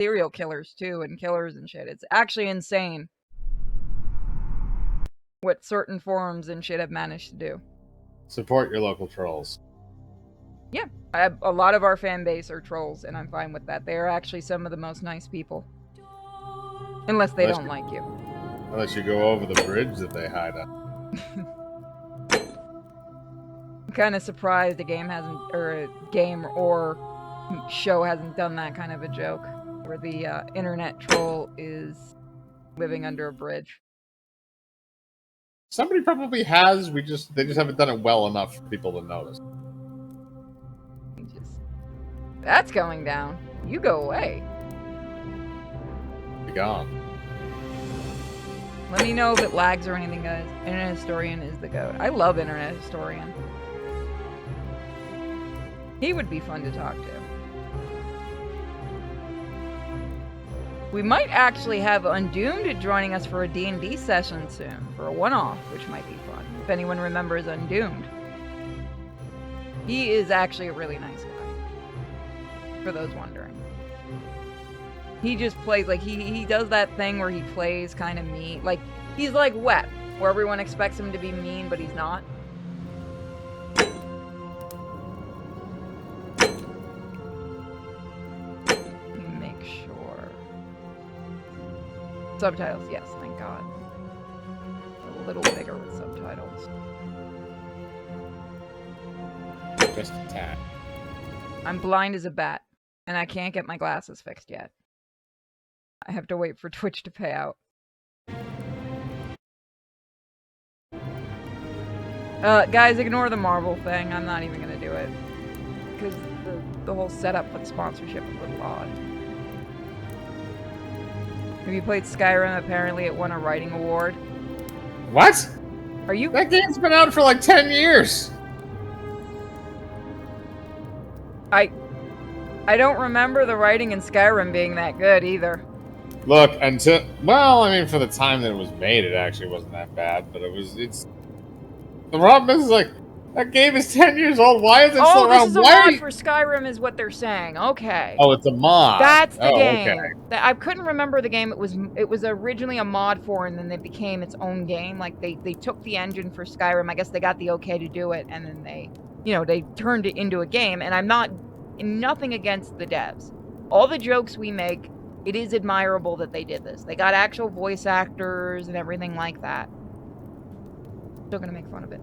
serial killers too, and killers and shit. It's actually insane what certain forums and shit have managed to do. Support your local trolls. Yeah, a lot of our fan base are trolls, and I'm fine with that. They are actually some of the most nice people. Unless they don't like you. Unless you go over the bridge that they hide on. I'm kind of surprised a game or show hasn't done that kind of a joke, where the internet troll is living under a bridge. Somebody probably has. They just haven't done it well enough for people to notice. That's going down. You go away. Be gone. Let me know if it lags or anything, guys. Internet Historian is the goat. I love Internet Historian. He would be fun to talk to. We might actually have Undoomed joining us for a D&D session soon, for a one-off, which might be fun, if anyone remembers Undoomed. He is actually a really nice guy, for those wondering. He just plays, like, he does that thing where he plays kind of mean, like, he's like Wet, where everyone expects him to be mean, but he's not. Make sure. Subtitles, yes, thank God. A little bigger with subtitles. Just a tad. I'm blind as a bat, and I can't get my glasses fixed yet. I have to wait for Twitch to pay out. Guys, ignore the Marvel thing. I'm not even gonna do it. Because the whole setup with sponsorship is a little odd. Have you played Skyrim? Apparently it won a writing award. What? Are you... That game's been out for like 10 years! I don't remember the writing in Skyrim being that good, either. Look, well, I mean, for the time that it was made, it actually wasn't that bad, but it's... The problem is, like, that game is 10 years old, why is it still around? Oh, this is a mod for Skyrim is what they're saying, okay. Oh, it's a mod. That's the game. Okay. I couldn't remember the game, it was originally a mod for, and then it became its own game, like, they took the engine for Skyrim, I guess they got the okay to do it, and then they turned it into a game, and I'm nothing against the devs. All the jokes we make, it is admirable that they did this. They got actual voice actors and everything like that. Still gonna make fun of it.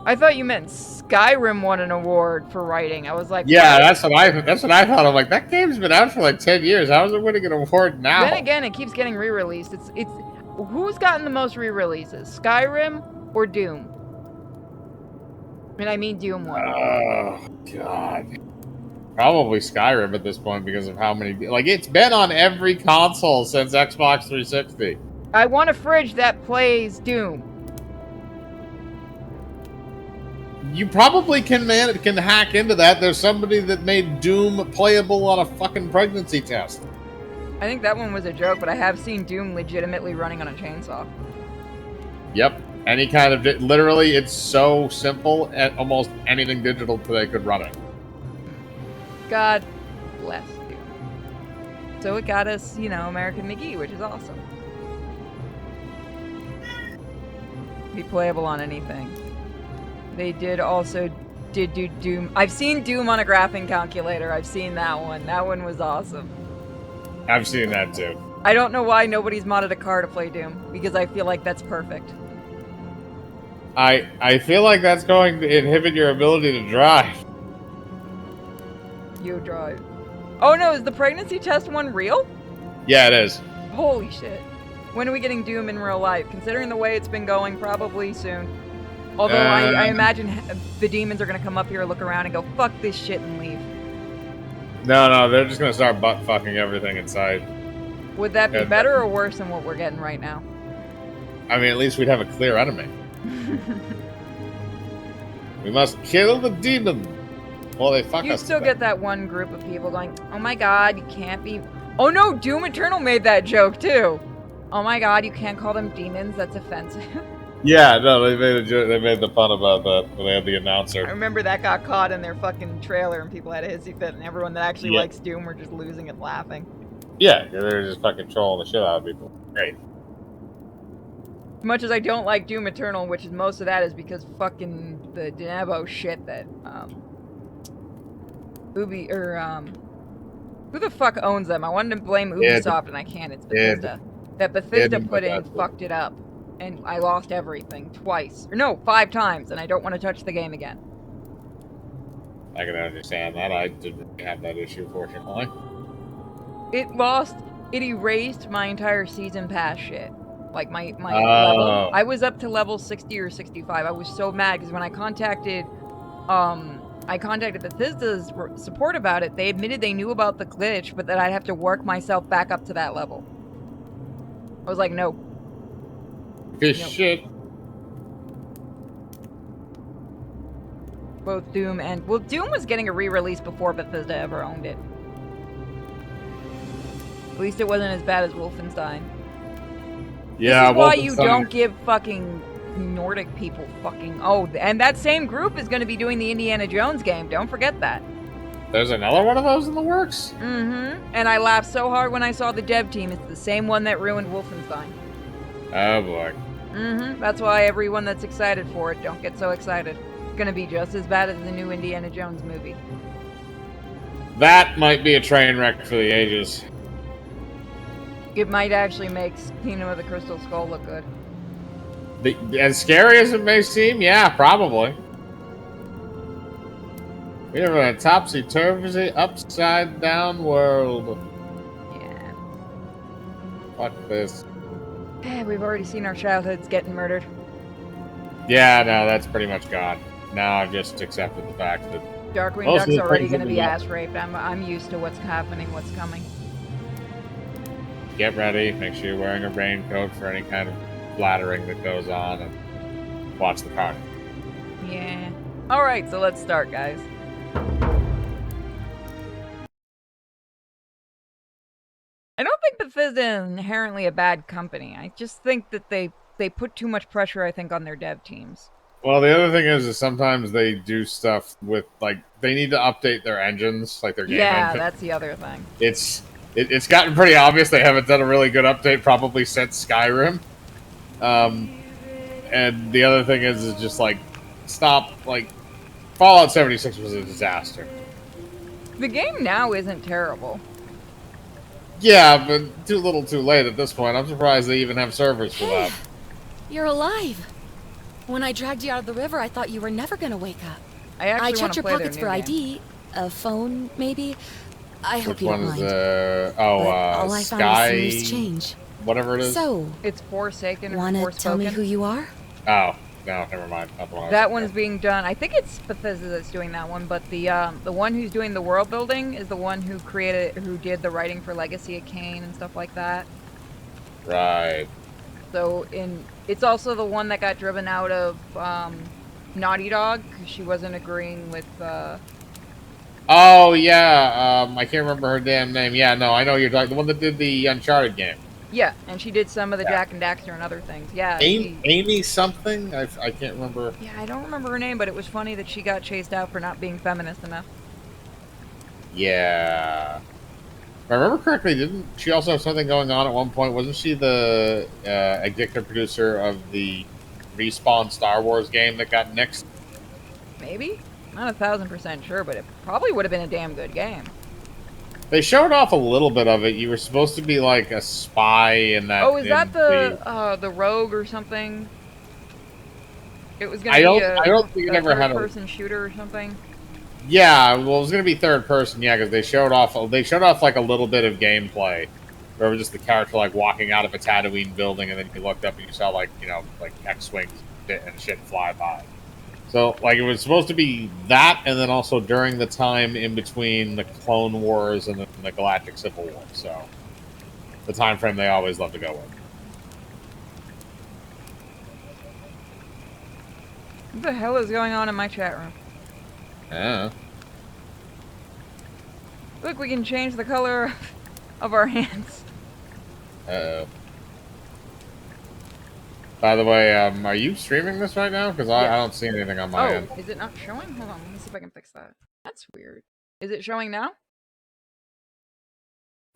I thought you meant Skyrim won an award for writing. I was like, yeah, that's what I thought. I'm like, that game's been out for like 10 years. How is it winning an award now? Then again, it keeps getting re-released. It's who's gotten the most re-releases, Skyrim or Doom? I mean Doom 1. Oh, God. Probably Skyrim at this point because of how many... Like, it's been on every console since Xbox 360. I want a fridge that plays Doom. You probably can hack into that. There's somebody that made Doom playable on a fucking pregnancy test. I think that one was a joke, but I have seen Doom legitimately running on a chainsaw. Yep. Any kind of... Literally, it's so simple, and almost anything digital today could run it. God bless you. So it got us, American McGee, which is awesome. Be playable on anything. They also did do Doom. I've seen Doom on a graphing calculator. I've seen that one. That one was awesome. I've seen that too. I don't know why nobody's modded a car to play Doom, because I feel like that's perfect. I feel like that's going to inhibit your ability to drive. You drive. Oh no, is the pregnancy test one real? Yeah, it is. Holy shit. When are we getting Doom in real life? Considering the way it's been going, probably soon. Although I imagine the demons are going to come up here, look around, and go, fuck this shit, and leave. No, they're just going to start butt-fucking everything inside. Would that be better or worse than what we're getting right now? I mean, at least we'd have a clear enemy. We must kill the demon. Well, they fuck us. You still get that one group of people going, oh my god, you can't be... Oh no, Doom Eternal made that joke too. Oh my god, you can't call them demons, that's offensive. Yeah, no, they made a joke. They made the fun about that when they had the announcer. I remember that got caught in their fucking trailer and people had a hissy fit and everyone that actually Yeah. likes Doom were just losing it laughing. Yeah, they're just fucking trolling the shit out of people. Great. As much as I don't like Doom Eternal, which is most of that is because fucking the Denebo shit that Ubi or who the fuck owns them? I wanted to blame Ubisoft and I can't. It's Bethesda. That Bethesda put in fucked it up, and I lost everything twice or no 5 times, and I don't want to touch the game again. I can understand that. I didn't have that issue, fortunately. It erased my entire season pass shit. Like my level. I was up to level 60 or 65. I was so mad because when I contacted Bethesda's support about it. They admitted they knew about the glitch, but that I'd have to work myself back up to that level. I was like, no. Good shit. Both Doom and... Well, Doom was getting a re-release before Bethesda ever owned it. At least it wasn't as bad as Wolfenstein. Yeah, this is why you don't give fucking Nordic people fucking... Oh, and that same group is going to be doing the Indiana Jones game. Don't forget that. There's another one of those in the works? Mm-hmm. And I laughed so hard when I saw the dev team. It's the same one that ruined Wolfenstein. Oh, boy. Mm-hmm. That's why everyone that's excited for it, don't get so excited. It's going to be just as bad as the new Indiana Jones movie. That might be a train wreck for the ages. It might actually make Kingdom of the Crystal Skull look good. As scary as it may seem, yeah, probably. We live in a topsy-turvy, upside-down world. Yeah. Fuck this. We've already seen our childhoods getting murdered. Yeah, no, that's pretty much gone. Now I've just accepted the fact that Darkwing Duck's already going to be ass raped. I'm used to what's happening, what's coming. Get ready. Make sure you're wearing a raincoat for any kind of flattering that goes on, and watch the carnage. Yeah. All right, so let's start, guys. I don't think Bethesda is inherently a bad company. I just think that they put too much pressure, I think, on their dev teams. Well, the other thing is sometimes they do stuff with, like, they need to update their engines, like their game engine. Yeah, that's the other thing. It's gotten pretty obvious they haven't done a really good update probably since Skyrim. And the other thing is just, like, stop, like, Fallout 76 was a disaster. The game now isn't terrible. Yeah, but too little too late at this point. I'm surprised they even have servers for that. You're alive. When I dragged you out of the river, I thought you were never going to wake up. I checked your pockets for ID. A phone, maybe? I hope Which you don't one is mind. All I found Sky... was some loose change. Whatever it is. So, it's Forsaken or wanna Forspoken. tell me who you are? Oh, no, never mind. Not the one that one's being done. I think it's Bethesda that's doing that one, but the one who's doing the world building is the one who did the writing for Legacy of Kain and stuff like that. Right. So it's also the one that got driven out of Naughty Dog because she wasn't agreeing with. Oh yeah, I can't remember her damn name. Yeah, no, I know you're talking. The one that did the Uncharted game. Yeah, and she did some of the Jak and Daxter and other things. Yeah. Amy something? I can't remember. Yeah, I don't remember her name, but it was funny that she got chased out for not being feminist enough. Yeah. If I remember correctly, didn't she also have something going on at one point? Wasn't she the executive producer of the Respawn Star Wars game that got nixed? Maybe? Not 1,000% sure, but it probably would have been a damn good game. They showed off a little bit of it. You were supposed to be like a spy in that. Oh, is that the Rogue or something? It was gonna be I don't think it ever had a third-person shooter or something. Yeah, well, it was gonna be third person. Yeah, because they showed off like a little bit of gameplay, where it was just the character like walking out of a Tatooine building, and then you looked up and you saw like like X-wings and shit fly by. So, like, it was supposed to be that, and then also during the time in between the Clone Wars and the Galactic Civil War. So, the time frame they always love to go with. What the hell is going on in my chat room? Yeah. Look, we can change the color of our hands. Uh-oh. By the way, are you streaming this right now? Because I don't see anything on my end. Is it not showing? Hold on, let me see if I can fix that. That's weird. Is it showing now?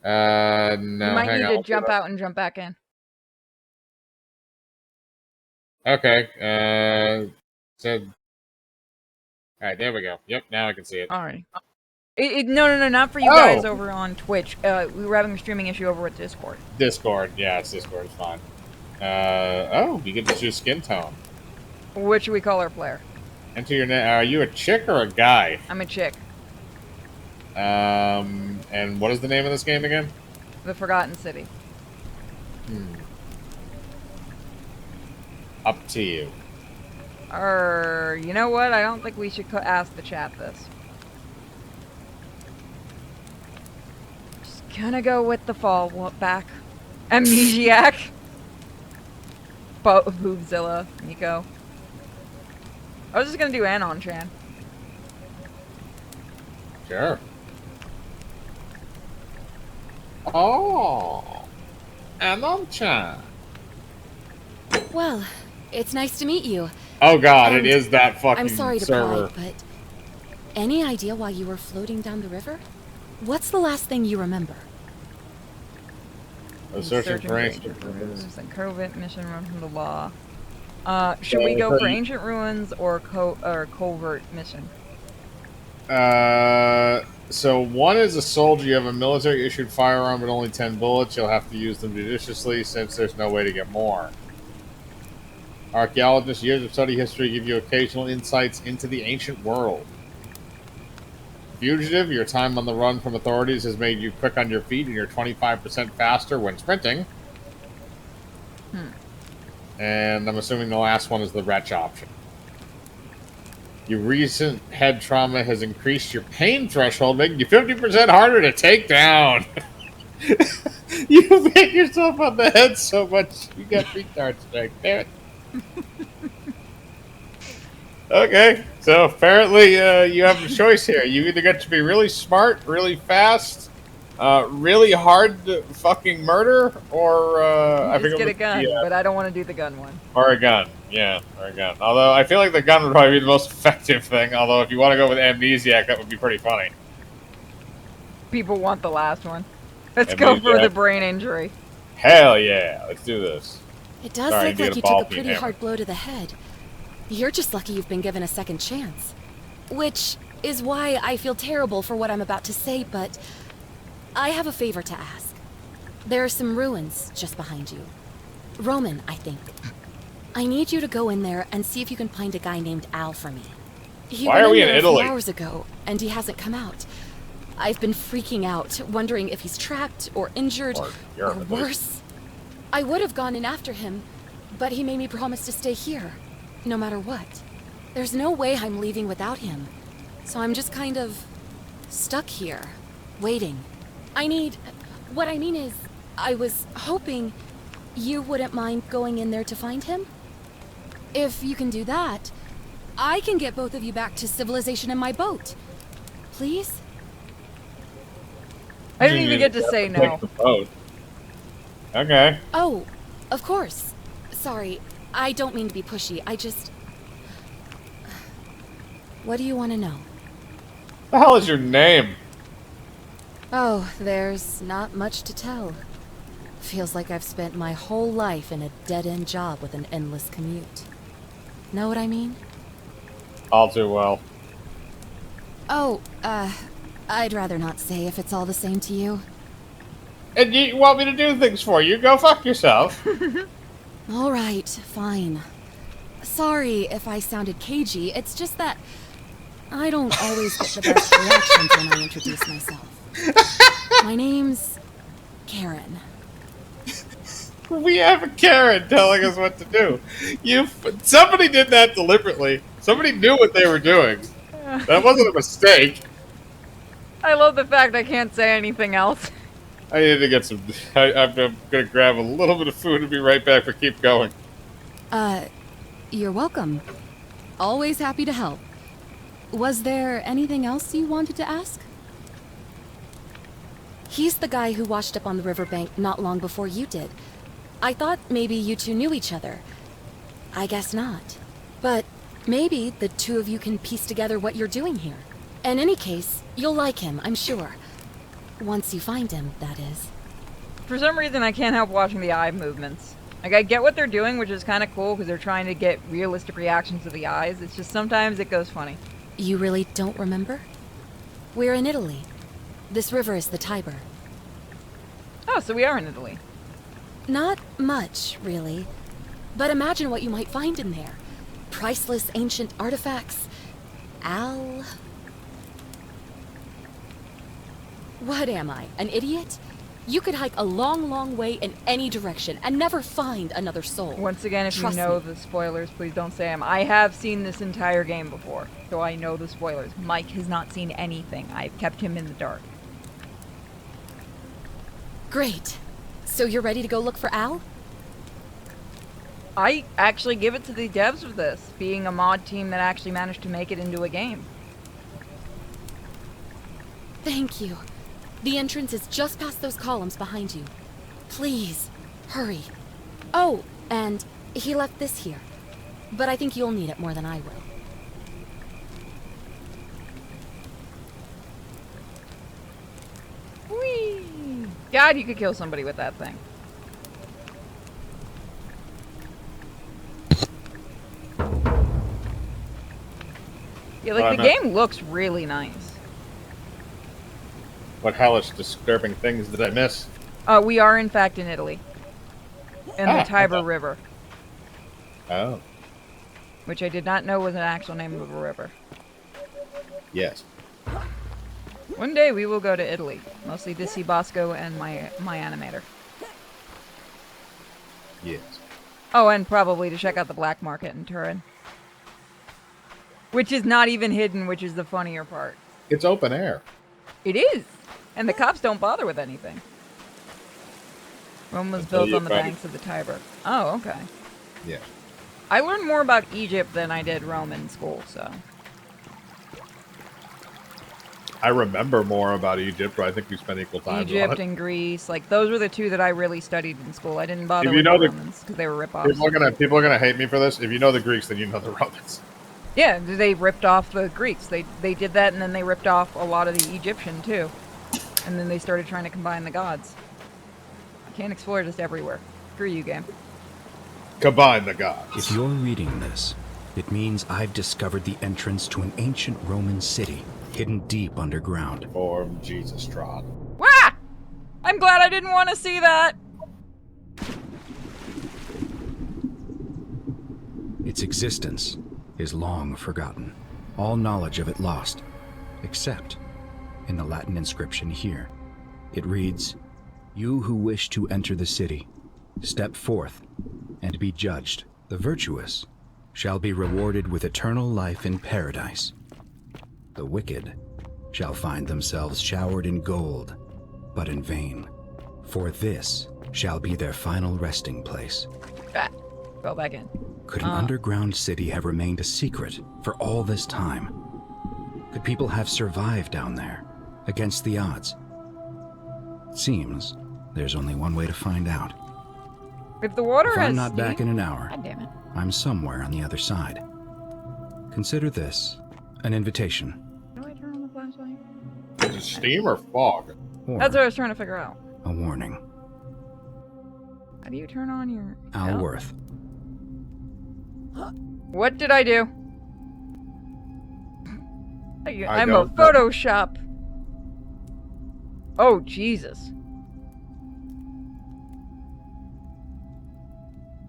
No, You might hang need on. to jump out and jump back in. Okay, so... Alright, there we go. Yep, now I can see it. Alrighty. No, not for you guys over on Twitch. We were having a streaming issue over with Discord. Discord, yeah, it's Discord, it's fine. You get to choose skin tone. What should we call our player? Enter your name. Are you a chick or a guy? I'm a chick. And what is the name of this game again? The Forgotten City. Up to you. You know what? I don't think we should ask the chat this. Just gonna go with the fall back. Amnesiac. Boobzilla. Nico. I was just gonna do Anon-chan. Sure. Oh. Anon-chan. Well, it's nice to meet you. Oh god, And it is that fucking I'm sorry to server. pry, but any idea why you were floating down the river? What's the last thing you remember? I was searching for ancient ruins. And covert mission run from the law. Should we go for ancient ruins or covert mission? So one is a soldier. You have a military-issued firearm but only 10 bullets. You'll have to use them judiciously since there's no way to get more. Archaeologists' years of study history give you occasional insights into the ancient world. Fugitive, your time on the run from authorities has made you quick on your feet and you're 25% faster when sprinting. And I'm assuming the last one is the wretch option. Your recent head trauma has increased your pain threshold, making you 50% harder to take down. You hit yourself on the head so much, you got retard strike. Damn it. Okay, so apparently you have a choice here. You either get to be really smart, really fast, really hard to fucking murder, or I just get a gun, but I don't want to do the gun one. Or a gun, yeah, or a gun. Although I feel like the gun would probably be the most effective thing. Although if you want to go with amnesiac, that would be pretty funny. People want the last one. Let's go for the brain injury. Hell yeah, let's do this. It does look like you took a pretty hard blow to the head. You're just lucky you've been given a second chance. Which is why I feel terrible for what I'm about to say, but I have a favor to ask. There are some ruins just behind you. Roman, I think. I need you to go in there and see if you can find a guy named Al for me. He Why are we in there Italy? A few hours ago, and he hasn't come out. I've been freaking out, wondering if he's trapped or injured or worse. I would have gone in after him, but he made me promise to stay here, no matter what. There's no way I'm leaving without him, so I'm just kind of stuck here, waiting. What I mean is, I was hoping you wouldn't mind going in there to find him. If you can do that, I can get both of you back to civilization in my boat. Please? I didn't even get to say no. Okay. Oh, of course. Sorry, I don't mean to be pushy. I just... What do you want to know? What the hell is your name? Oh, there's not much to tell. Feels like I've spent my whole life in a dead-end job with an endless commute. Know what I mean? All too well. Oh, I'd rather not say if it's all the same to you. And you want me to do things for you? Go fuck yourself. All right, fine. Sorry if I sounded cagey, it's just that I don't always get the best reactions when I introduce myself. My name's Karen. We have a Karen telling us what to do. Somebody did that deliberately. Somebody knew what they were doing. That wasn't a mistake. I love the fact I can't say anything else. I need to get some... I'm gonna grab a little bit of food and be right back, but keep going. You're welcome. Always happy to help. Was there anything else you wanted to ask? He's the guy who washed up on the riverbank not long before you did. I thought maybe you two knew each other. I guess not. But maybe the two of you can piece together what you're doing here. In any case, you'll like him, I'm sure. Once you find him, that is. For some reason, I can't help watching the eye movements. Like, I get what they're doing, which is kind of cool, because they're trying to get realistic reactions to the eyes. It's just sometimes it goes funny. You really don't remember? We're in Italy. This river is the Tiber. Oh, so we are in Italy. Not much, really. But imagine what you might find in there. Priceless ancient artifacts. Al... What am I, an idiot? You could hike a long, long way in any direction and never find another soul. Once again, if Trust you know me. the spoilers, please don't say them. I have seen this entire game before, so I know the spoilers. Mike has not seen anything. I've kept him in the dark. Great. So you're ready to go look for Al? I actually give it to the devs of this, being a mod team that actually managed to make it into a game. Thank you. The entrance is just past those columns behind you. Please, hurry. Oh, and he left this here. But I think you'll need it more than I will. Whee! God, you could kill somebody with that thing. Yeah, like, the game looks really nice. What hellish, disturbing things did I miss? We are, in fact, in Italy. In the Tiber okay. River. Oh, Which I did not know was an actual name of a river. yes. One day we will go to Italy. Mostly to see Bosco and my animator. Yes. Oh, and probably to check out the black market in Turin. Which is not even hidden, which is the funnier part. It's open air. It is! And the cops don't bother with anything. Rome was Until built you on the find banks of the Tiber. Oh, okay. Yeah. I learned more about Egypt than I did Rome in school, so... I remember more about Egypt, but I think we spent equal time on Egypt it. and Greece, like, those were the two that I really studied in school. I didn't bother If you with know the the- Romans, because they were rip-offs. People are gonna hate me for this. If you know the Greeks, then you know the Romans. Yeah, they ripped off the Greeks. They did that, and then they ripped off a lot of the Egyptian, too. And then they started trying to combine the gods. You can't explore just everywhere. Screw you, game. Combine the gods. If you're reading this, it means I've discovered the entrance to an ancient Roman city hidden deep underground. Form Jesus trod. Wah! I'm glad I didn't want to see that! Its existence is long forgotten, all knowledge of it lost, except in the Latin inscription here. It reads, "You who wish to enter the city, step forth and be judged. The virtuous shall be rewarded with eternal life in paradise. The wicked shall find themselves showered in gold, but in vain, for this shall be their final resting place." Ah, fell back in. Could an underground city have remained a secret for all this time? Could people have survived down there, against the odds? It seems there's only one way to find out. If the water If has I'm not back steam- in an hour, God damn it. I'm somewhere on the other side. Consider this an invitation, How do I turn on the flashlight? Is it steam or fog? or That's what I was trying to figure out. a warning. How do you turn on your... Al Oh. Worth. What did I do? I'm a don't know. Photoshop. Oh, Jesus.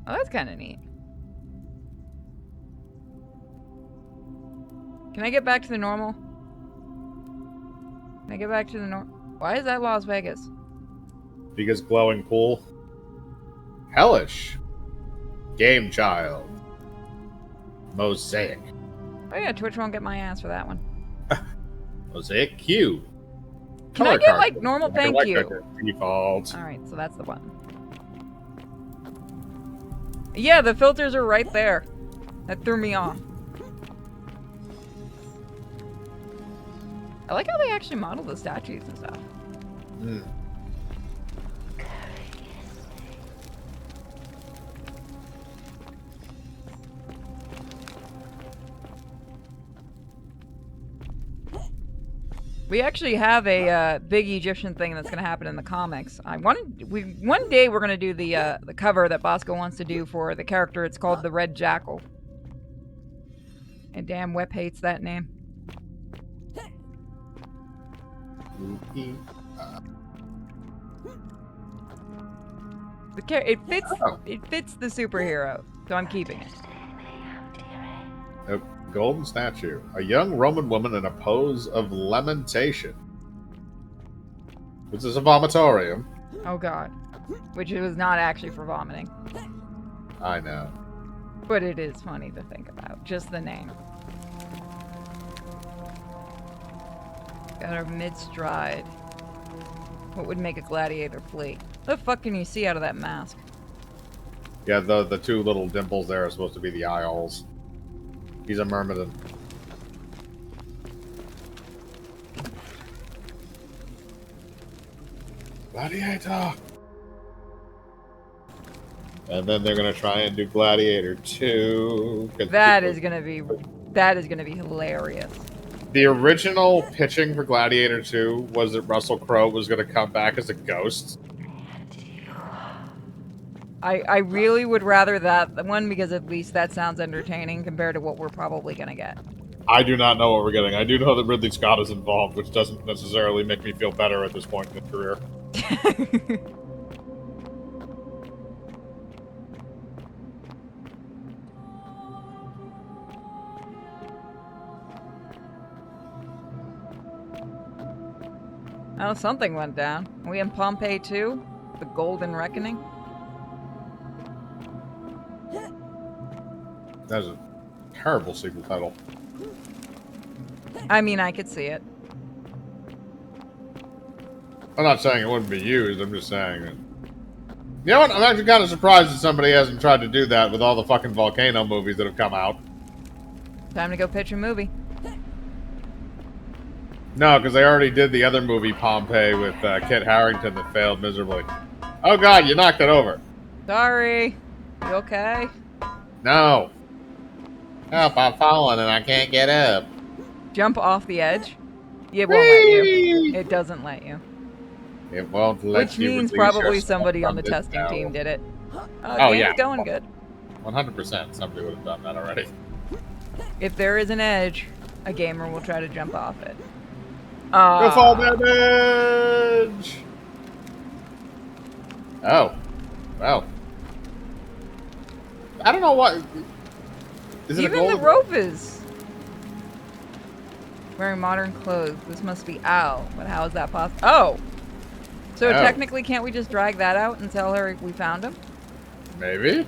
Oh, that's kind of neat. Can I get back to the normal? Can I get back to the normal? Why is that Las Vegas? Because glowing pool. Hellish. Game child. Mosaic. Oh yeah, Twitch won't get my ass for that one. Mosaic Q. Can I Color get, card. like, normal? Thank Like you. Default. Alright, so that's the button. Yeah, the filters are right there. That threw me off. I like how they actually model the statues and stuff. Mm. We actually have a big Egyptian thing that's going to happen in the comics. One day we're going to do the cover that Bosco wants to do for the character. It's called the Red Jackal. And damn, Wep hates that name. It fits the superhero, so I'm keeping it. A golden statue. A young Roman woman in a pose of lamentation. This is a vomitorium. Oh god. Which it was not actually for vomiting. I know. But it is funny to think about. Just the name. Got her mid-stride. What would make a gladiator flee? What the fuck can you see out of that mask? Yeah, the two little dimples there are supposed to be the eye holes. He's a myrmidon. Gladiator! And then they're gonna try and do Gladiator 2. That is gonna be hilarious. The original pitching for Gladiator 2 was that Russell Crowe was gonna come back as a ghost. I really would rather that one because at least that sounds entertaining compared to what we're probably gonna get. I do not know what we're getting. I do know that Ridley Scott is involved, which doesn't necessarily make me feel better at this point in the career. Oh, something went down. Are we in Pompeii too? The Golden Reckoning? That's a terrible sequel title. I mean, I could see it. I'm not saying it wouldn't be used, I'm just saying that... You know what? I'm actually kind of surprised that somebody hasn't tried to do that with all the fucking volcano movies that have come out. Time to go pitch a movie. No, because they already did the other movie, Pompeii, with Kit Harington that failed miserably. Oh god, you knocked it over. Sorry. You okay? No. Help, I'm falling and I can't get up. Jump off the edge? It won't let you. It doesn't let you. It won't let Which you means release probably yourself somebody on from the this testing tower. team did it. Oh, Game's yeah. going good. 100%. Somebody would have done that already. If there is an edge, a gamer will try to jump off it. Go fall damage! Oh. Well. I don't know what... Is it Even a golden... the rope is wearing modern clothes. This must be Al. But how is that possible? Oh! So technically, can't we just drag that out and tell her we found him? Maybe. If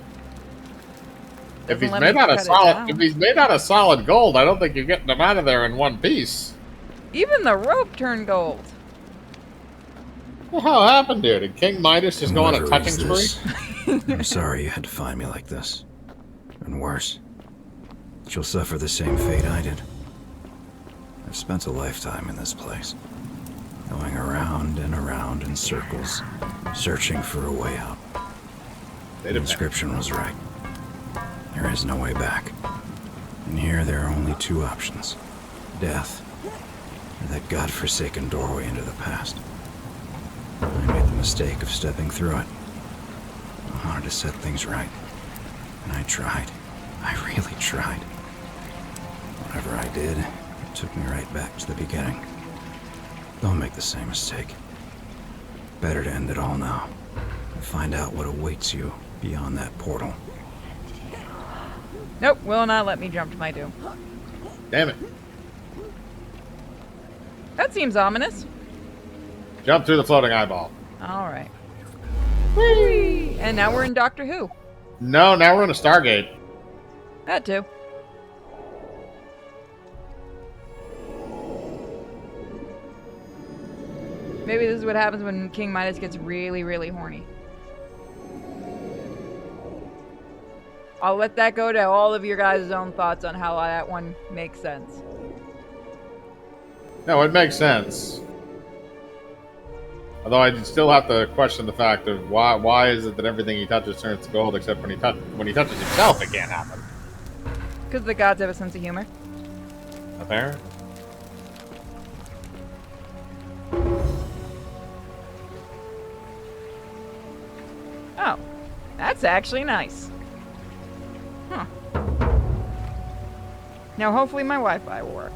Doesn't he's let made me out of cut it solid, down. if he's made out of solid gold, I don't think you're getting him out of there in one piece. Even the rope turned gold. What the hell happened here? Did King Midas just go on a Whoever touching is spree? this, I'm sorry you had to find me like this. And worse, she'll suffer the same fate I did. I've spent a lifetime in this place, going around and around in circles, searching for a way out. The inscription was right. There is no way back. And here there are only two options. Death, or that godforsaken doorway into the past. I made the mistake of stepping through it. I wanted to set things right. And I tried. I really tried. Whatever I did, it took me right back to the beginning. Don't make the same mistake. Better to end it all now. And find out what awaits you beyond that portal. Nope, will not let me jump to my doom. Damn it. That seems ominous. Jump through the floating eyeball. Alright. Whee! And now we're in Doctor Who. No, now we're in a Stargate. That too. Maybe this is what happens when King Midas gets really, really horny. I'll let that go to all of your guys' own thoughts on how that one makes sense. No, it makes sense. Although I still have to question the fact of why is it that everything he touches turns to gold, except when he touches himself, it can't happen. Because the gods have a sense of humor. Apparently. That's actually nice. Huh. Now, hopefully my Wi-Fi will work.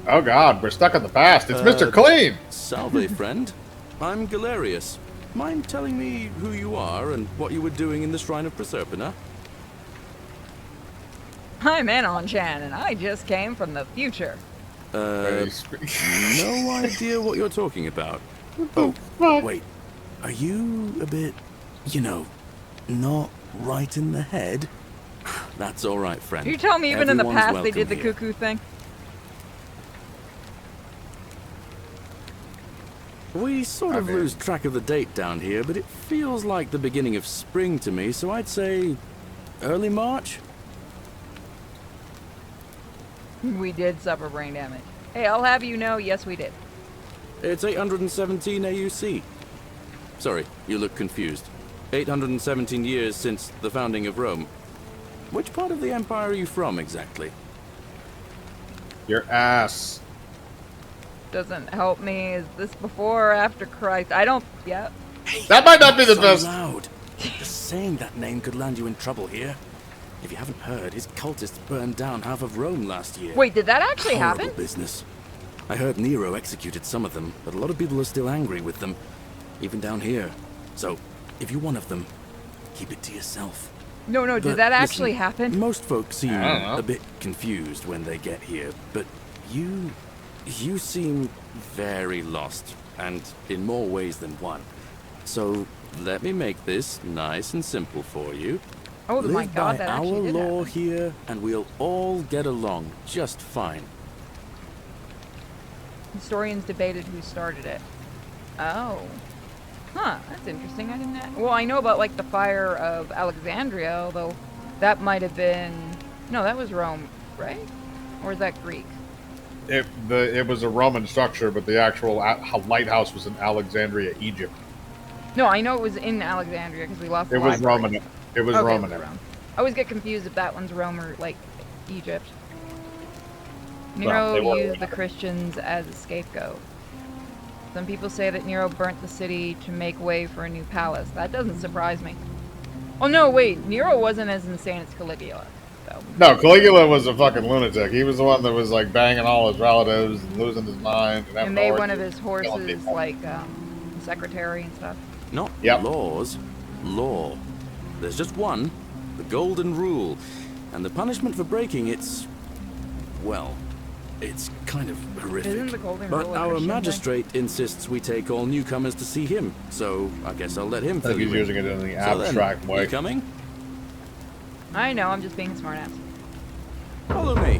Oh god, we're stuck in the past. It's Mr. Clean! Salve, friend. I'm Galerius. Mind telling me who you are and what you were doing in the Shrine of Proserpina? I'm Anon-chan, and I just came from the future. No idea what you're talking about. Oh, wait. Are you a bit, you know, not right in the head? That's all right, friend. You tell me even in the Everyone's past they did the welcome here. cuckoo thing? We sort of lose track of the date down here, but it feels like the beginning of spring to me, so I'd say early March? We did suffer brain damage. Hey, I'll have you know, yes we did. It's 817 AUC. Sorry, you look confused. 817 years since the founding of Rome. Which part of the Empire are you from, exactly? Your ass. Doesn't help me. Is this before or after Christ? I don't... Yeah. That might not be the So best. loud. Just saying that name could land you in trouble here. If you haven't heard, his cultists burned down half of Rome last year. Wait, did that actually Horrible happen? business. I heard Nero executed some of them, but a lot of people are still angry with them, even down here. So, if you're one of them, keep it to yourself. No, But did that actually listen, happen? Most folks seem I don't know. a bit confused when they get here, but you seem very lost, and in more ways than one. So, let me make this nice and simple for you. Oh Live my god, by that our actually did law happen. here, and we'll all get along just fine. Historians debated who started it. Oh. Huh, that's interesting. I didn't know. Well, I know about, like, the fire of Alexandria, although that might have been... No, that was Rome, right? Or is that Greek? It was a Roman structure, but the actual lighthouse was in Alexandria, Egypt. No, I know it was in Alexandria because we lost the It was library. Roman. It was Okay, Roman. it was Rome. I always get confused if that one's Rome or, like, Egypt. Well, they Nero were used the Roman. Christians as a scapegoat. Some people say that Nero burnt the city to make way for a new palace. That doesn't surprise me. Oh no, wait, Nero wasn't as insane as Caligula. So. No, Caligula was a fucking lunatic. He was the one that was like banging all his relatives and losing his mind. And made one of orgies his and killing horses people. like secretary and stuff. Not Yep. laws, law. There's just one, the golden rule. And the punishment for breaking it's, well, it's kind of horrific. Isn't the golden but rule a our Christian thing? magistrate insists we take all newcomers to see him, so I guess I'll let him I fill think he's you in. using it in the So then, abstract way. you coming? I know, I'm just being a smartass. Follow me.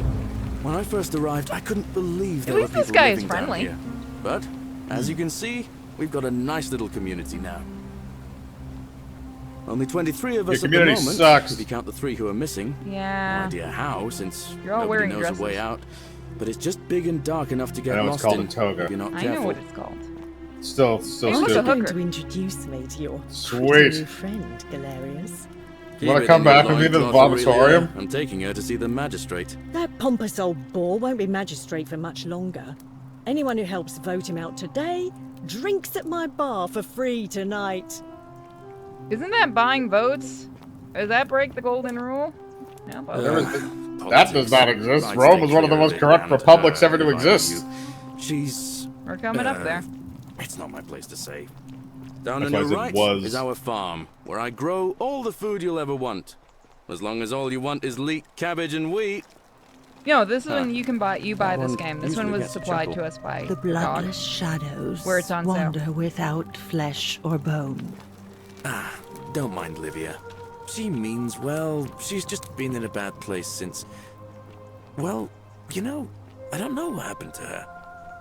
When I first arrived, I couldn't believe there least were this people guy is living down friendly. here. But, as you can see, we've got a nice little community now. Only 23 of Your us at the community moment, sucks. if you count the 3 who are missing. No Yeah. idea how, since You're all nobody wearing knows dresses. a way out. But it's just big and dark enough to get I know it's lost called in a toga. if you're not I careful. know what it's called. Still Hey, what's a stupid. hooker? to introduce me to your Sweet. pretty new friend, Galerius. Keep Wanna it come in your back with me to the loincloth, vomitorium? Aurelia. I'm taking her to see the magistrate. That pompous old bore won't be magistrate for much longer. Anyone who helps vote him out today drinks at my bar for free tonight. Isn't that buying votes? Does that break the golden rule? No, but There was- Politics. that does not exist. I'd Rome stay was one of the clear most it, corrupt and, republics ever to if I were exist. you. She's... we're coming up there. It's not my place to say. Down That's on why I your said right was. is our farm, where I grow all the food you'll ever want. As long as all you want is leek, cabbage, and wheat. No, this is Huh. when you can buy. You buy That this one game. This one usually was gets a supplied chuckle. to us by The Dog. bloodless shadows Where it's on sale. wander without flesh or bone. Don't mind Livia. She means well. She's just been in a bad place since... Well, you know, I don't know what happened to her.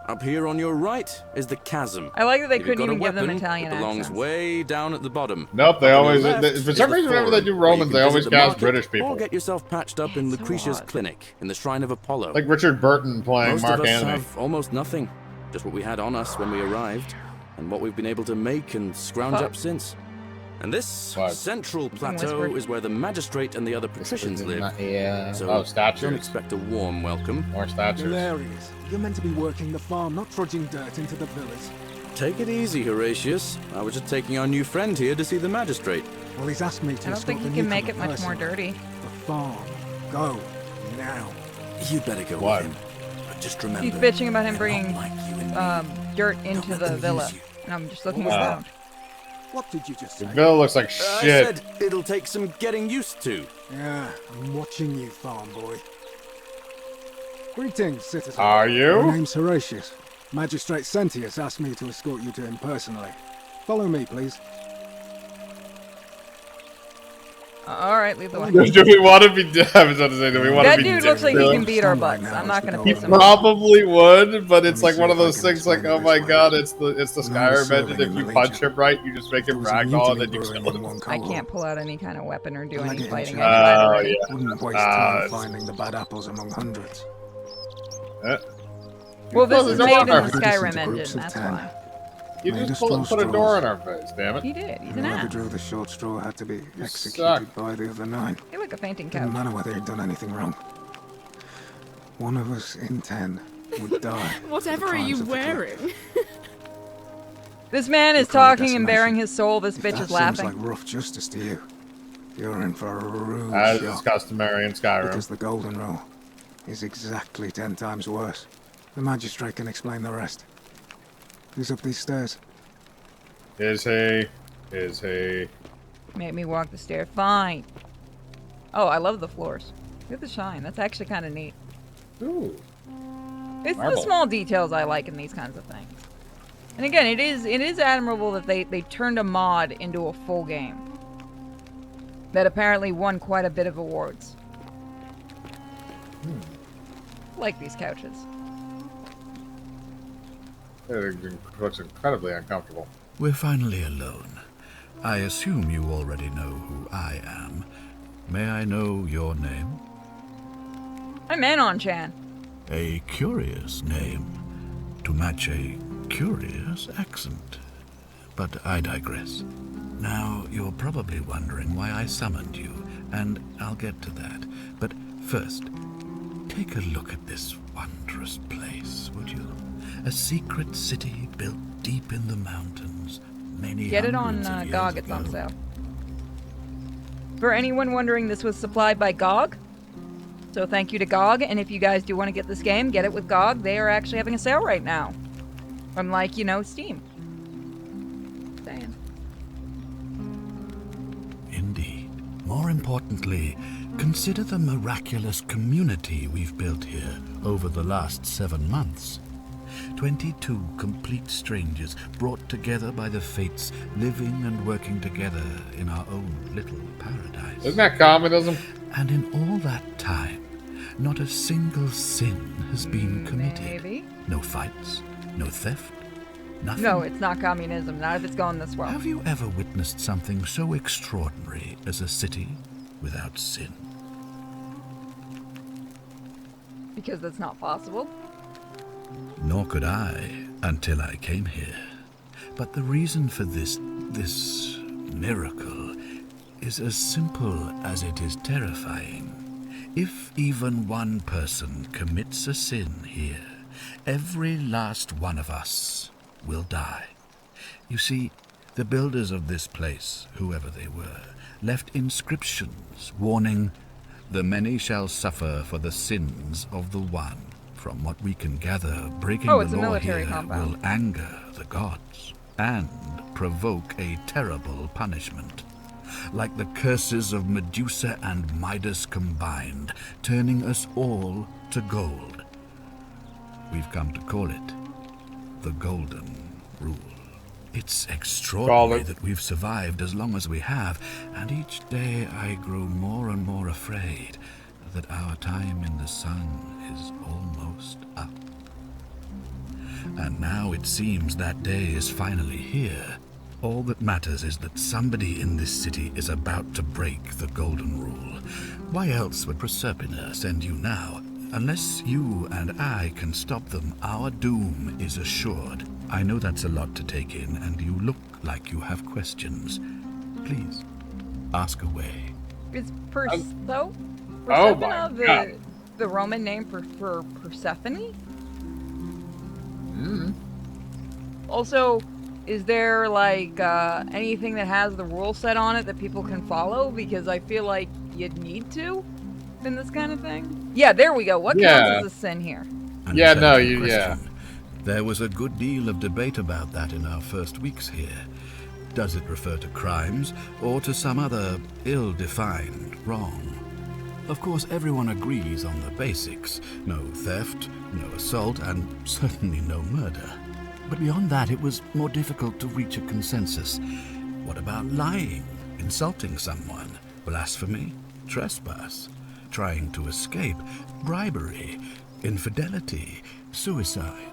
Up here on your right is the chasm. I like that they If you've couldn't got a even give them weapon, Italian it belongs accents. way down at the bottom. Nope, they Up on always. your left For is some the reason, whenever they forum, do where you Romans, can they always visit the cast market British Or people. get yourself patched up in It's so Lucretia's odd. clinic in the Shrine of Apollo. Like Richard Burton playing Most Mark of us Antony. have almost nothing. Just what we had on us when we arrived, and what we've been able to make and scrounge Fuck. up since. And this What? central plateau whispered. is where the magistrate and the other patricians live. Yeah. So Oh, statues. don't expect a warm welcome. More statues. Hilarious. You're meant to be working the farm, not trudging dirt into the villas. Take it easy, Horatius. I was just taking our new friend here to see the magistrate. Well, he's asked me to I don't escort think the he can make it newcomer much more personally. dirty. The farm. Go. Now. You'd better go What? with him. But just remember, He's bitching about him they're not bringing like you and me. dirt Don't into let the them villa. use you. And I'm just looking Wow. around. What did you just The say? bill looks like I shit. said it'll take some getting used to. Yeah, I'm watching you, farm boy. Greetings, citizen. Are My you? name's Horatius. Magistrate Sentius asked me to escort you to him personally. Follow me, please. All right, lead the way. Do we want to be? I was about to say, do we want to That be? dude looks like he dicks? can beat our Sunlight butts. now I'm is not the gonna golden piss him rule. off. Probably would, but it's Let like me one see of if I those can things. Like, explain oh it my this god, way. it's the When I Skyrim was engine. serving If in you the punch Legion, him right, you just make him there was a ragdoll, and mutiny then you brewing kill in him. one I colo. can't pull out any kind of weapon or do Well, I any get in fighting. charge. I tried Oh already. yeah. Wouldn't waste time finding the bad apples among hundreds. Well, this Close is the made door in on the our face. Skyrim Into groups engine, of that's 10. why. You Made just us put full a door straws. in our face, damn it. He did. He's an Whoever ass. drew the short straw had to be You executed suck. by the other 9. Hey, look, a fainting Didn't couch. matter whether he'd done anything wrong. One of us in 10 would die. Whatever are you wearing? This man is We call it talking and decimation. bearing his soul. This If bitch that is seems laughing. like rough justice to you, you're in for a rude As is shock. customary in Skyrim. Because the golden rule is exactly 10 times worse. The magistrate can explain the rest. Who's up these stairs? Is he? Is he? Made me walk the stairs. Fine. Oh, I love the floors. Look at the shine. That's actually kind of neat. Ooh. It's the Marble. small details I like in these kinds of things. And again, it is admirable that they turned a mod into a full game. That apparently won quite a bit of awards. Like these couches. It looks incredibly uncomfortable. We're finally alone. I assume you already know who I am. May I know your name? I'm Anon-chan. A curious name to match a curious accent. But I digress. Now, you're probably wondering why I summoned you, and I'll get to that. But first, take a look at this wondrous place, would you? A secret city built deep in the mountains, many Get it on hundreds of years GOG, it's on ago. sale. For anyone wondering, this was supplied by GOG. So thank you to GOG, and if you guys do want to get this game, get it with GOG. They are actually having a sale right now. Unlike, Steam. Saying. Indeed. More importantly, consider the miraculous community we've built here over the last 7 months. 22 complete strangers brought together by the fates, living and working together in our own little paradise. Isn't that communism? And in all that time, not a single sin has been committed. Maybe. No fights, no theft, nothing. No, it's not communism. Not if it's going this well. Have you ever witnessed something so extraordinary as a city without sin? Because that's not possible. Nor could I until I came here. But the reason for this miracle is as simple as it is terrifying. If even one person commits a sin here, every last one of us will die. You see, the builders of this place, whoever they were, left inscriptions warning, "The many shall suffer for the sins of the one." From what we can gather, breaking Oh, it's the a law military here compound. will anger the gods and provoke a terrible punishment. Like the curses of Medusa and Midas combined, turning us all to gold. We've come to call it the Golden Rule. It's extraordinary that we've survived as long as we have, and each day I grow more and more afraid that our time in the sun is almost up. And now it seems that day is finally here. All that matters is that somebody in this city is about to break the Golden Rule. Why else would Proserpina send you now? Unless you and I can stop them, our doom is assured. I know that's a lot to take in, and you look like you have questions. Please, ask away. Is Oh Persephone my God. the Roman name for Persephone? Also, Is there, like, anything that has the rule set on it that people can follow? Because I feel like you'd need to in this kind of thing. Yeah, there we go. What counts as a sin here? An Yeah, no, intelligent you, yeah. question. There was a good deal of debate about that in our first weeks here. Does it refer to crimes or to some other ill-defined wrong? Of course, everyone agrees on the basics. No theft, no assault, and certainly no murder. But beyond that, it was more difficult to reach a consensus. What about lying, insulting someone, blasphemy, trespass, trying to escape, bribery, infidelity, suicide?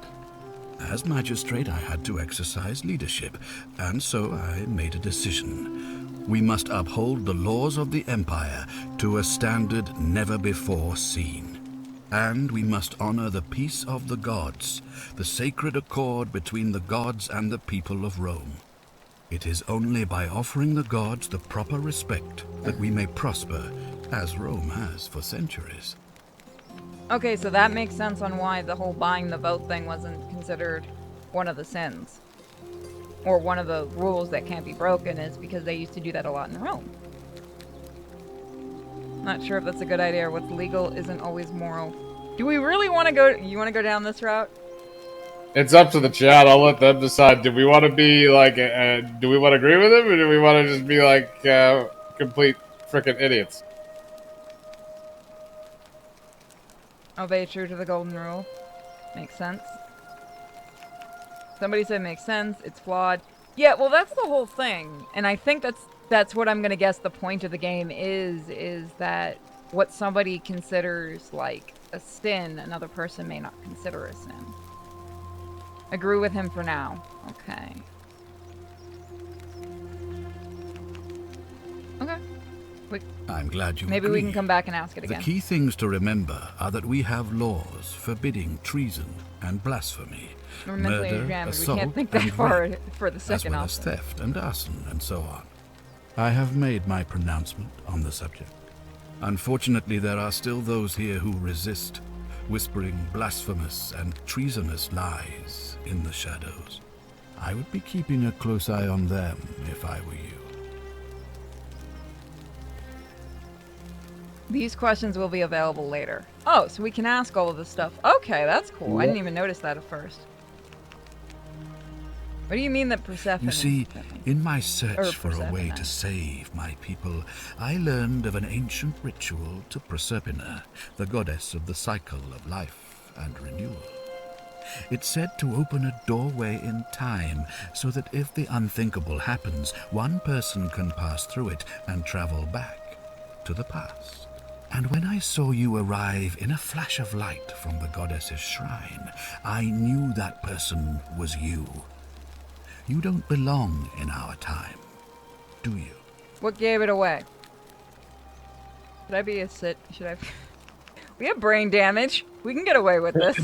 As magistrate, I had to exercise leadership, and so I made a decision. We must uphold the laws of the Empire to a standard never before seen. And we must honor the peace of the gods, the sacred accord between the gods and the people of Rome. It is only by offering the gods the proper respect that we may prosper, as Rome has for centuries. Okay, so that makes sense on why the whole buying the vote thing wasn't considered one of the sins. Or one of the rules that can't be broken is because they used to do that a lot in Rome. Not sure if that's a good idea or what's legal isn't always moral. Do we really want to go... You want to go down this route? It's up to the chat. I'll let them decide. Do we want to be like, do we want to agree with him, or do we want to just be like complete freaking idiots? Obey true to the golden rule. Makes sense. Somebody said makes sense. It's flawed. Yeah, well, that's the whole thing, and I think that's what I'm gonna guess the point of the game is that what somebody considers like a sin, another person may not consider a sin. Agree with him for now. Okay. Okay. I'm glad you Maybe agree. we can come back and ask it again. The key things to remember are that we have laws forbidding treason and blasphemy, We're mentally murder, examined. We assault, can't think that and far rape, for the as second well as option. theft and arson and so on. I have made my pronouncement on the subject. Unfortunately, there are still those here who resist, whispering blasphemous and treasonous lies in the shadows. I would be keeping a close eye on them if I were you. These questions will be available later. Oh, so we can ask all of this stuff. Okay, that's cool. I didn't even notice that at first. What do you mean that Persephone? You see, in my search for a Persephone. way to save my people, I learned of an ancient ritual to Proserpina, the goddess of the cycle of life and renewal. It's said to open a doorway in time, so that if the unthinkable happens, one person can pass through it and travel back to the past. And when I saw you arrive in a flash of light from the goddess's shrine, I knew that person was you. You don't belong in our time, do you? What gave it away? Should I be a sit? Should I? We have brain damage. We can get away with this.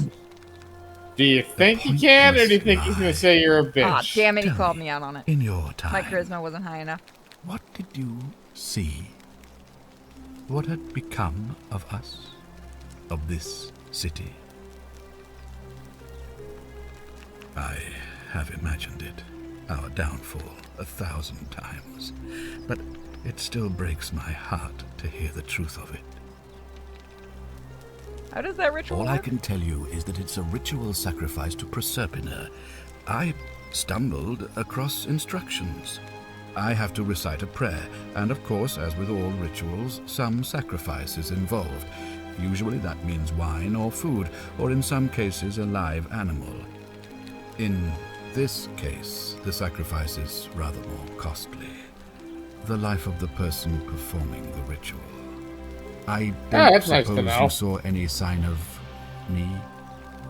Do you think you can, or do you think he's gonna say you're a bitch? Ah, damn it! He Tell called me, me out on it. in your time, My charisma wasn't high enough. what did you see? What had become of us? Of this city? I have imagined it, our downfall, 1,000 times. But it still breaks my heart to hear the truth of it. How does that ritual All I work? can tell you is that it's a ritual sacrifice to Proserpina. I stumbled across instructions. I have to recite a prayer, and of course, as with all rituals, some sacrifice is involved. Usually that means wine or food, or in some cases a live animal. In this case, the sacrifice is rather more costly. The life of the person performing the ritual. I don't that's nice to suppose know. you saw any sign of me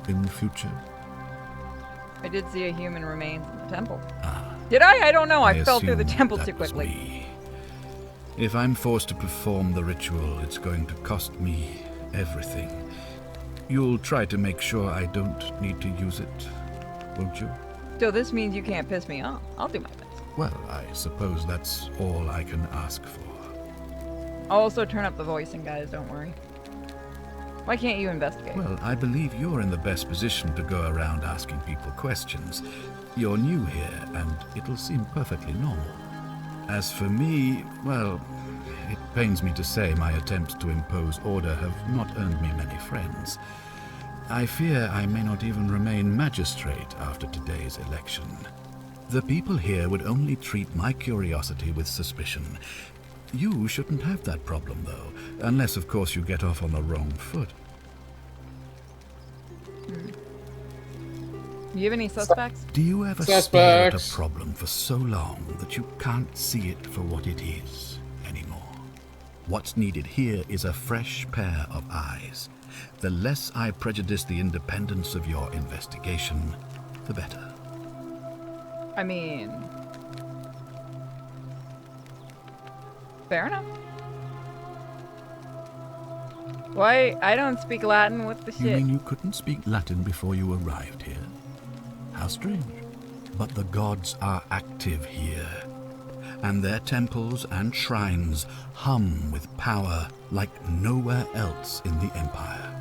in the future? I did see a human remains in the temple. Did I? I don't know. I fell through the assumed temple that too was quickly. me. If I'm forced to perform the ritual, it's going to cost me everything. You'll try to make sure I don't need to use it, won't you? So this means you can't piss me off. I'll do my best. Well, I suppose that's all I can ask for. I'll also turn up the voicing, guys. Don't worry. Why can't you investigate? Well, I believe you're in the best position to go around asking people questions. You're new here, and it'll seem perfectly normal. As for me, well, it pains me to say my attempts to impose order have not earned me many friends. I fear I may not even remain magistrate after today's election. The people here would only treat my curiosity with suspicion. You shouldn't have that problem, though, unless, of course, you get off on the wrong foot. You have any suspects? Do you ever stare at a problem for so long that you can't see it for what it is anymore? What's needed here is a fresh pair of eyes. The less I prejudice the independence of your investigation, the better. I mean... fair enough. Why? I don't speak Latin. What the shit? You mean you couldn't speak Latin before you arrived here? How strange. But the gods are active here, and their temples and shrines hum with power like nowhere else in the Empire.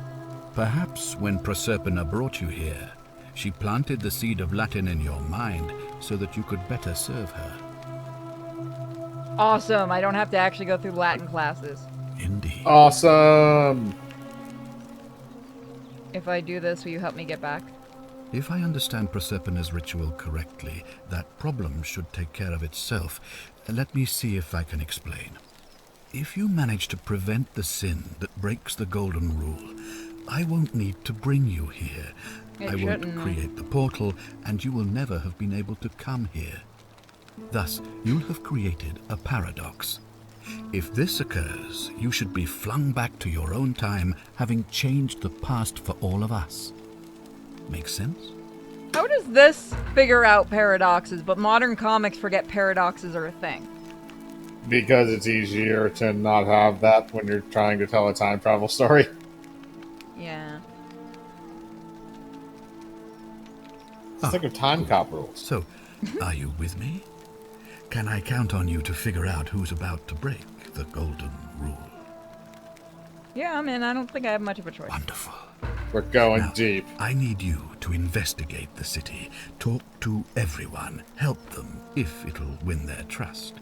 Perhaps when Proserpina brought you here, she planted the seed of Latin in your mind so that you could better serve her. Awesome. I don't have to actually go through Latin classes. Indeed. Awesome. If I do this, will you help me get back? If I understand Proserpina's ritual correctly, that problem should take care of itself. Let me see if I can explain. If you manage to prevent the sin that breaks the Golden Rule, I won't need to bring you here. I won't create the portal, and you will never have been able to come here. Thus, you'll have created a paradox. If this occurs, you should be flung back to your own time, having changed the past for all of us. Make sense? How does this figure out paradoxes, but modern comics forget paradoxes are a thing? Because it's easier to not have that when you're trying to tell a time travel story. Yeah. Let's think of time cop rules. So, are you with me? Can I count on you to figure out who's about to break the Golden Rule? Yeah, I mean, I don't think I have much of a choice. Wonderful. We're going Now, deep. I need you to investigate the city, talk to everyone, help them if it'll win their trust.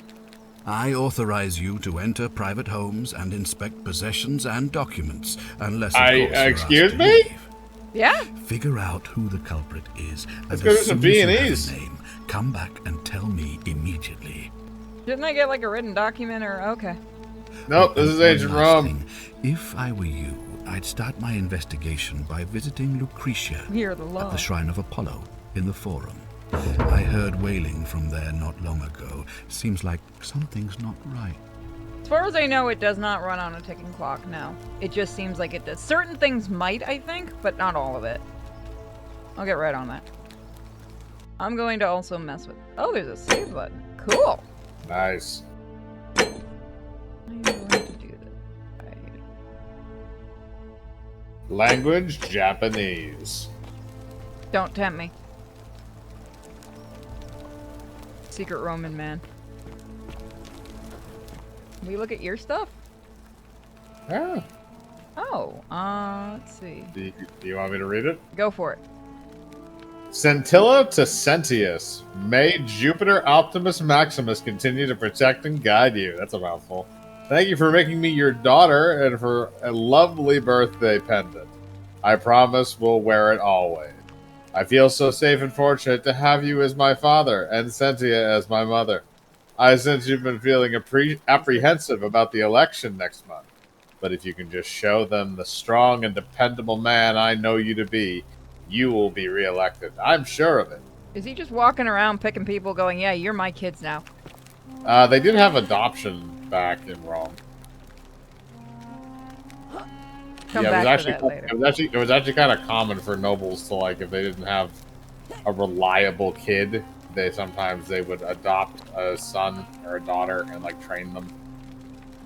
I authorize you to enter private homes and inspect possessions and documents, unless, of course, you're excuse asked to me? leave. Yeah? Figure out who the culprit is, and Let's go to some as soon as you have B&Es. a name, come back and tell me immediately. Didn't I get like a written document or... okay. Nope, this is One Agent last Rum. thing. If I were you, I'd start my investigation by visiting Lucretia Hear the law. at the Shrine of Apollo in the Forum. I heard wailing from there not long ago. Seems like something's not right. As far as I know, it does not run on a ticking clock, no. It just seems like it does. Certain things might, I think, but not all of it. I'll get right on that. I'm going to also mess with... oh, there's a save button. Cool. Nice. I'm going to do this. Right. Language, Japanese. Don't tempt me. Secret Roman man. Can we look at your stuff? Yeah. Oh, let's see. Do you want me to read it? Go for it. Scintilla to Sentius. May Jupiter Optimus Maximus continue to protect and guide you. That's a mouthful. Thank you for making me your daughter and for a lovely birthday pendant. I promise we'll wear it always. I feel so safe and fortunate to have you as my father and Sentia as my mother. I sense you've been feeling apprehensive about the election next month. But if you can just show them the strong and dependable man I know you to be, you will be reelected. I'm sure of it. Is he just walking around picking people going, yeah, you're my kids now? They did have adoption back in Rome. Come yeah, back to that later. It was actually kind of common for nobles to, like, if they didn't have a reliable kid, sometimes they would adopt a son or a daughter and, like, train them.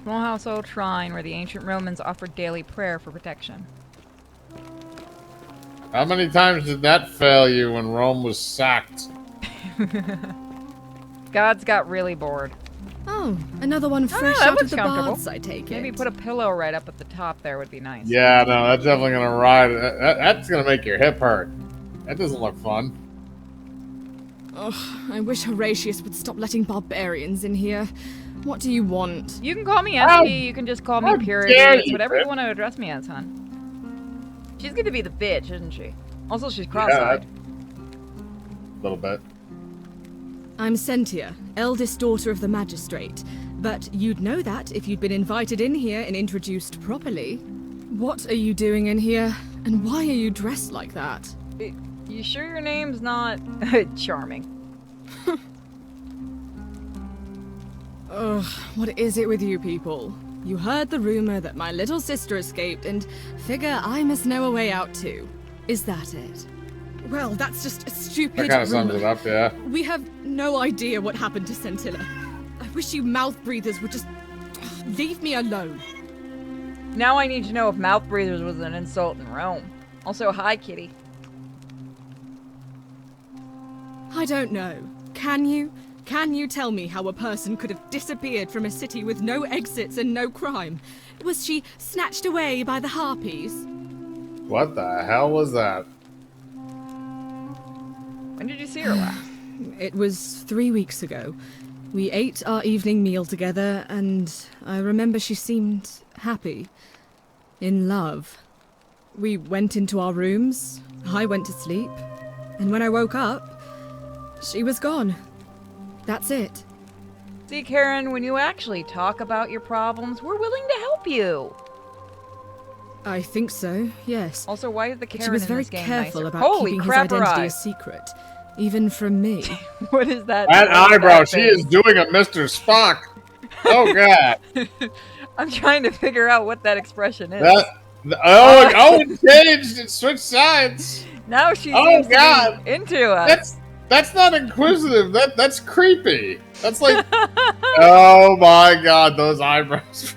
Small household shrine where the ancient Romans offered daily prayer for protection. How many times did that fail you when Rome was sacked? Gods got really bored. Oh, another one fresh that out of looks the comfortable. baths, I take it. Maybe put a pillow right up at the top there would be nice. Yeah, no, that's definitely gonna ride. That's gonna make your hip hurt. That doesn't look fun. Ugh, I wish Horatius would stop letting barbarians in here. What do you want? You can call me Entity, you can just call me Purity. It's you, whatever bitch. you want to address me as, hon. She's gonna be the bitch, isn't she? Also, she's cross-eyed. A little bit. I'm Sentia, eldest daughter of the magistrate. But you'd know that if you'd been invited in here and introduced properly. What are you doing in here? And why are you dressed like that? You sure your name's not Charming? Ugh, what is it with you people? You heard the rumor that my little sister escaped and figure I must know a way out too. Is that it? Well, that's just a stupid That kind of rumor. sums it up, yeah. We have no idea what happened to Scintilla. I wish you mouth breathers would just leave me alone. Now I need to know if mouth breathers was an insult in Rome. Also, hi, Kitty. I don't know. Can you? Can you tell me how a person could have disappeared from a city with no exits and no crime? Was she snatched away by the harpies? What the hell was that? When did you see her last? It was 3 weeks ago. We ate our evening meal together, and I remember she seemed happy. In love. We went into our rooms, I went to sleep, and when I woke up, she was gone. That's it. See, Karen, when you actually talk about your problems, we're willing to help you. I think so, yes. Also, why is the But Karen she was in very this game careful nicer? about Holy keeping his crap, her identity a eyes. secret, even from me. What is that? That what eyebrow, that she thing? is doing a Mr. Spock. Oh, God. I'm trying to figure out what that expression is. It changed. It switched sides. Now she Oh, seems God. to be into us. That's not inquisitive. That's creepy. That's like, oh my God, those eyebrows.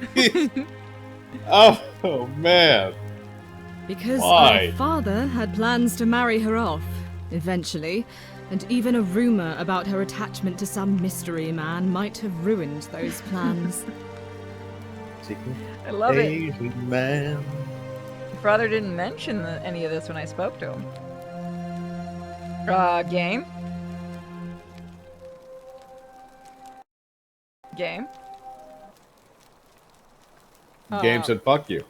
Oh man. Because Why? her father had plans to marry her off, eventually, and even a rumor about her attachment to some mystery man might have ruined those plans. I love it. Asian man. My father didn't mention any of this when I spoke to him. Game? Game? Game said, "Fuck you."